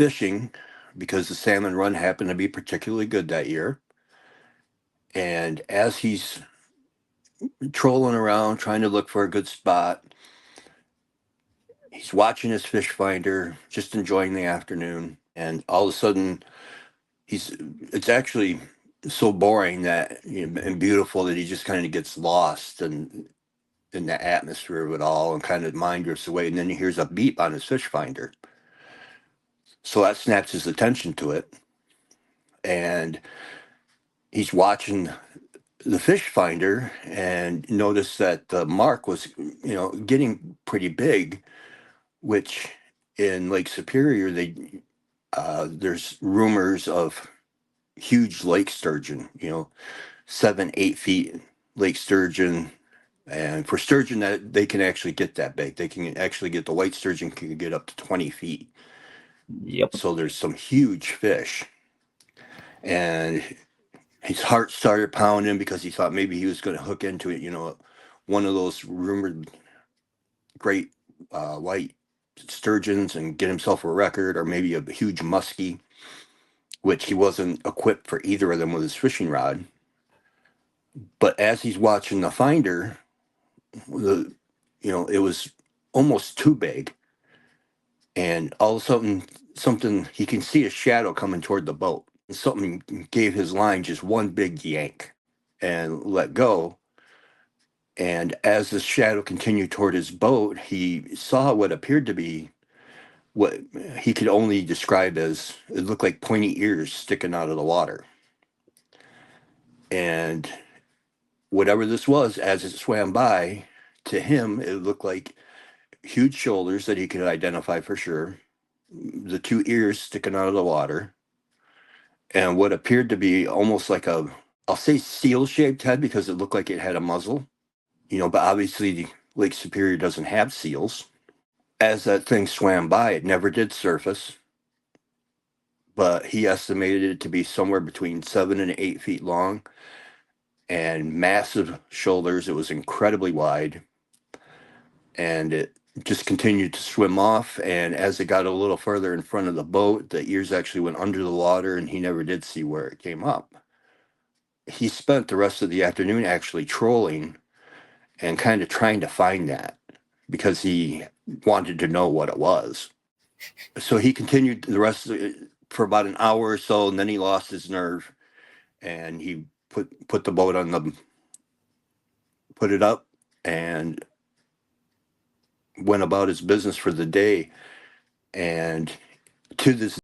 fishing because the salmon run happened to be particularly good that year. And as he's trolling around trying to look for a good spot, he's watching his fish finder, just enjoying the afternoon. And all of a sudden, it's actually so boring that and beautiful that he just kind of gets lost in the atmosphere of it all and kind of mind drifts away. And then he hears a beep on his fish finder. So that snaps his attention to it. And he's watching the fish finder and noticed that the mark was, getting pretty big, which in Lake Superior, there's rumors of huge lake sturgeon, 7, 8 feet lake sturgeon. And for sturgeon, that they can actually get that big. They can actually get the white sturgeon can get up to 20 feet. Yep. So there's some huge fish. And his heart started pounding because he thought maybe he was going to hook into it, one of those rumored great white sturgeons and get himself a record, or maybe a huge muskie, which he wasn't equipped for either of them with his fishing rod. But as he's watching the finder, it was almost too big. And all of a sudden, something, he can see a shadow coming toward the boat. And something gave his line just one big yank and let go. And as the shadow continued toward his boat, he saw what appeared to be what he could only describe as, it looked like pointy ears sticking out of the water. And whatever this was, as it swam by, to him, it looked like huge shoulders that he could identify for sure, the 2 ears sticking out of the water, and what appeared to be almost like I'll say seal-shaped head because it looked like it had a muzzle, but obviously Lake Superior doesn't have seals. As that thing swam by, it never did surface, but he estimated it to be somewhere between 7 and 8 feet long and massive shoulders. It was incredibly wide, and it just continued to swim off. And as it got a little further in front of the boat, the ears actually went under the water, and he never did see where it came up. He spent the rest of the afternoon actually trolling and kind of trying to find that because he wanted to know what it was. So he continued the rest of it for about an hour or so, and then he lost his nerve, and he put the boat on put it up, and went about his business for the day. And to this